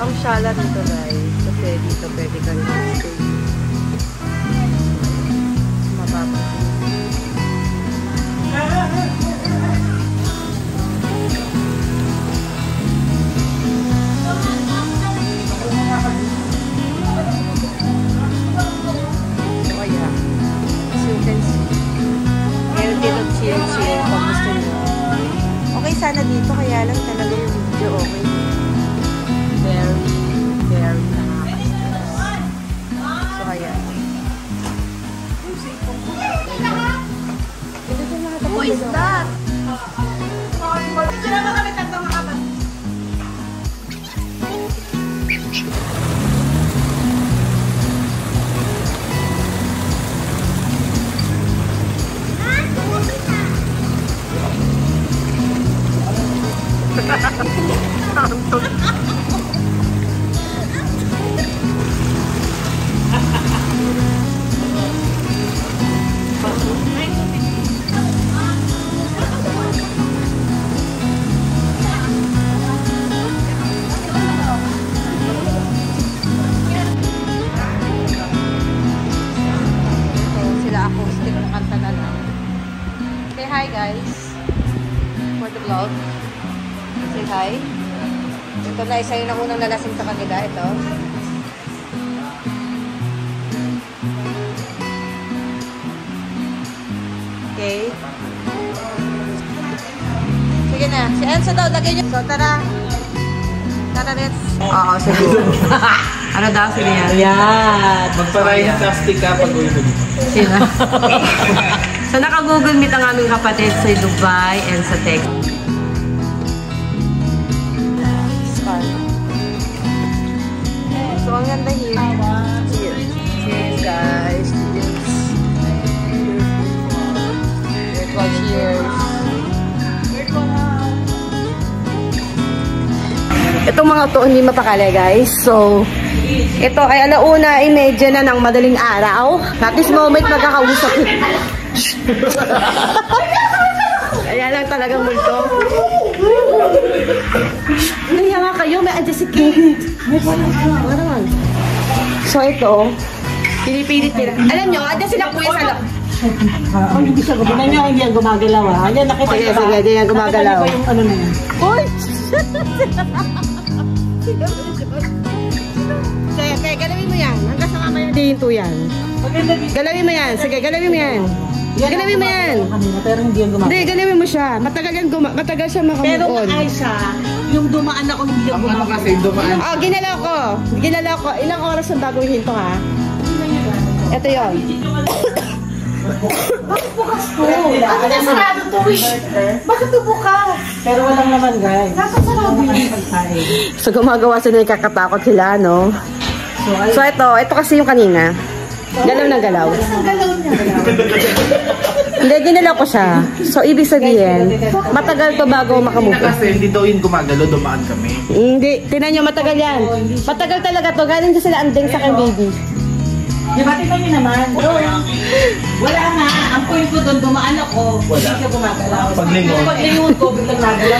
ang shala dito guys. Kasi dito pwede ka rin stay. Mababa. So yeah. As you can see. Meron dito chill kung gusto nyo. Okay sana dito, kaya lang talaga yung video okay. Very nakaka-stress. So, ayan. Who is that? Ito naman kami tatang makaban. Say hi guys for the vlog. Say hi. Ito na isa yung unang nalasing sa kanila. Ito. Okay. Sige na. Si Enzo daw. Lagay niyo. So tara. Tara let's. Oo, sige. Ano daw? Sige yan. Yan. Magparayin plastic ka pag uwi mo dito. Sino? So, naka-Google Meet ang aming kapatid sa Dubai and sa Texas. So, ang ganda here. Cheers. Cheers, guys. Cheers. Virtual cheers. Itong mga to, hindi mapakali, guys. So, ito ay alauna, imedya na ng madaling araw. At this moment, magkakausap. Ayan lang talagang multo. Naiya nga kayo, may anticipate. So ito, pinipilit nila. Alam nyo, andyan sila kuya sa loob. Hindi siya gumagalaw. Hindi yan gumagalaw. Ayan, nakita niya ba? Sige, yan gumagalaw. Nakita niya ba yung ano na yan? Uy! Kaya galawin mo yan. Hanggang sa mamaya dihinto yan. Galawin mo yan. Sige, galawin mo yan. Galawin mo yan. Pero hindi yan gumagalaw. Hindi, galawin mo siya. Matagal siya makamove pero on. ay siya, yung dumaan ako hindi yan gumagalaw. Ano kasi dumaan? Oh, ginalaw ko. Ginalaw ko. Ilang oras ang bago hihinto ha? Ito yun. Bakit bukas po? Bakit na sarado to? Bakit to bukas? Pero walang naman guys. Dapat sarado yun. So gumagawa sila yung kakatakot sila, no? So ito kasi yung kanina. Galaw ng galaw. Hindi, ginalaw ko siya. So ibig sabihin, matagal to bago makamove. Kasi hindi daw yun gumagalo, dumaan kami. Hindi, tinan nyo, matagal yan. Matagal talaga to. Galing sa sila anding sa kay baby. Diba, tignan nyo naman. Wala nga. Ang point ko doon, dumaan ako. Wala. Hindi siya gumagalaw. Paglingon. Paglingon ko, biglang nagalaw.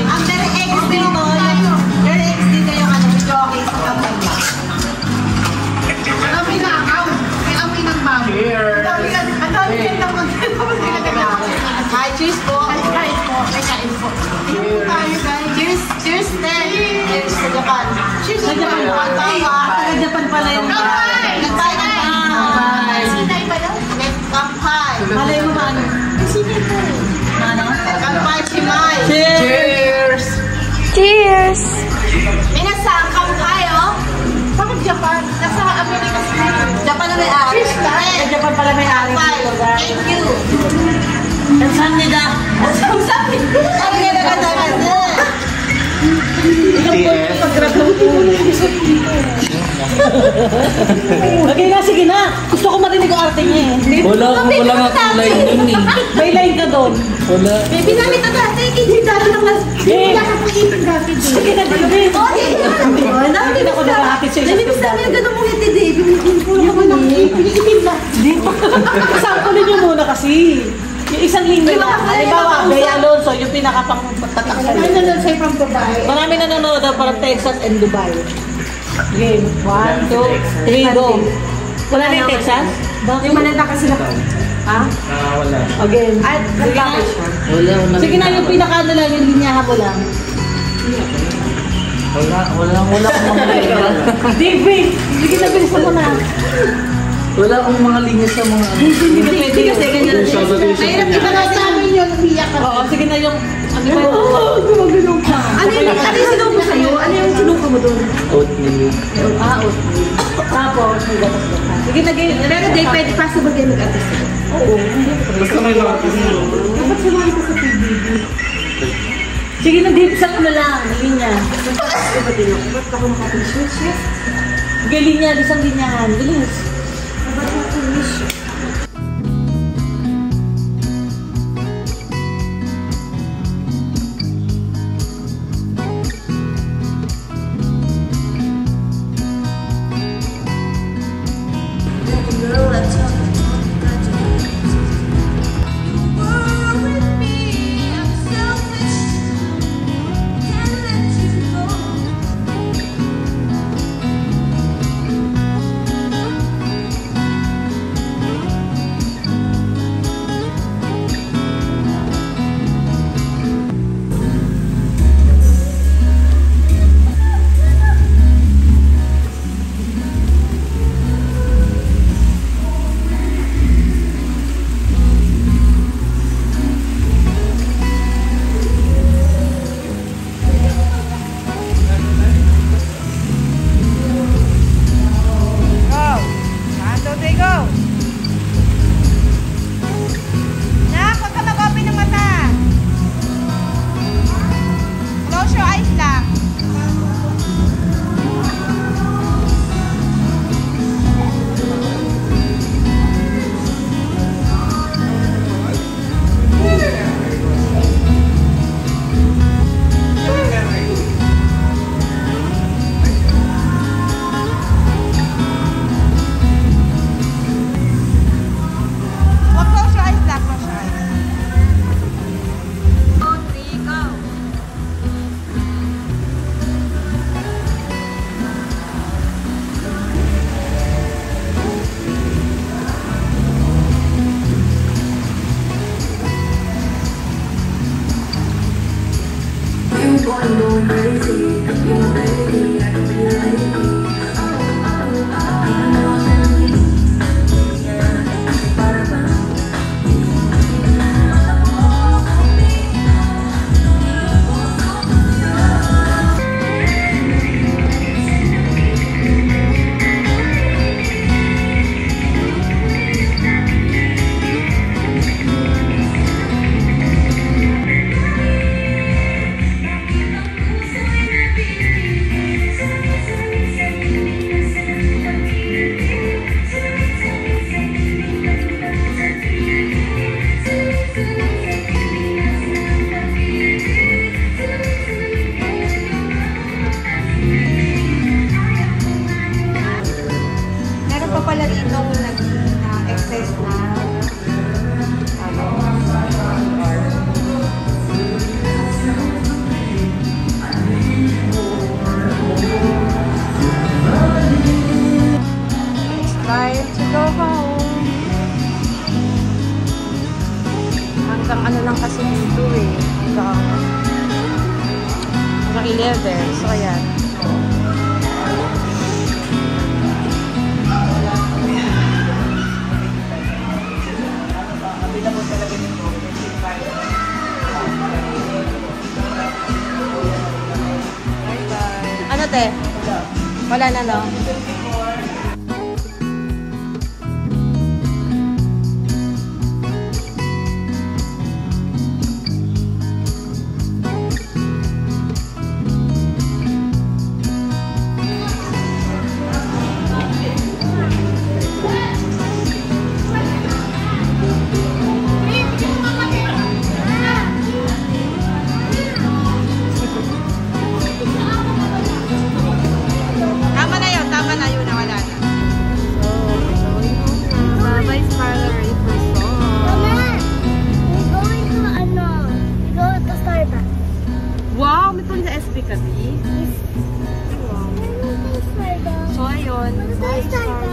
Ang very X dito, very X dito yung ano, jockey sa kampanya. Ang amoy na akaw. May amoy ng mamo. Cheers! Ang dami naman. Hi, cheers po. Kain po. May kain po. Cheers tayo, guys. Cheers. Cheers, Ted. Cheers sa Japan. Cheers sa Japan. Sa Japan pala yung Kampay! Kampay! Kampay! Sinay ba daw? Kampay! malay mo ba ano? Sinay po. Ano? Kampay, Shimay. Cheers! Cheers! Minasang kampay, oh. Bakit Japan? Nasa Amerika sila. Japan na may ari. Cheers, Sa Japan pala may ari dito guys. Thank you. Ang saan nila? Ang sabi. Ang ganda ka naman. TS. Pag-grab ng ulo. Okay na, sige na. Gusto ko marinig ang arte niya eh. Wala nga line dun eh. May line ka doon. Wala. Baby, namin na dati. Hindi dati lang mas. Hindi ka pag-ibig dati. Sige na, baby. Oh, Hindi na ako nakahatid sa Naminis namin yung ganun mong hindi, Dave. Yung puro ko lang. Pinikitin na. Dito. Sample niyo muna kasi. kasi. Yung isang linya lang. Halimbawa, Bea Alonso, yung pinakapang tatak sa'yo. Ano nun sa'yo from Dubai? Marami nanonood daw para Texas and Dubai. Game. 1, 2, 3, go. Wala na yung Texas? Yung malanda kasi na. Ha? Wala. Again. At nagkakit siya. Wala. Sige na, yung pinaka-ano lang, yung linyahan ko lang. Wala akong mga linya. David! Sige na, bilisan mo na. Wala akong mga linya sa mga ano. Hindi na pwede kasi ganyan. Mahirap iba na sa amin yun, umiyak ka. Oo, sige na yung... Ano ba yun? Gumagano'n ka. Ano yung sinuko sa'yo? Ano yung sinuko mo doon? Oatmeal. Okay. Tapos, may gatas-gatas. Sige na, game. Pero day, pwede possible kayo mag-atas. Oo. Basta may lakas mo. Dapat sumali ko sa PBB. Sige na, Dave. Saan na lang? Linya. Ba't din ako? Ba't ako nakapag-shoot? Sige, linya. Isang linyahan. Bilis. Ba't nakapag-wish? Hanggang ano lang kasi dito eh. Hanggang 11. So, ayan. Ano te? Wala na no? Tama na yun, tama na yun. Bye.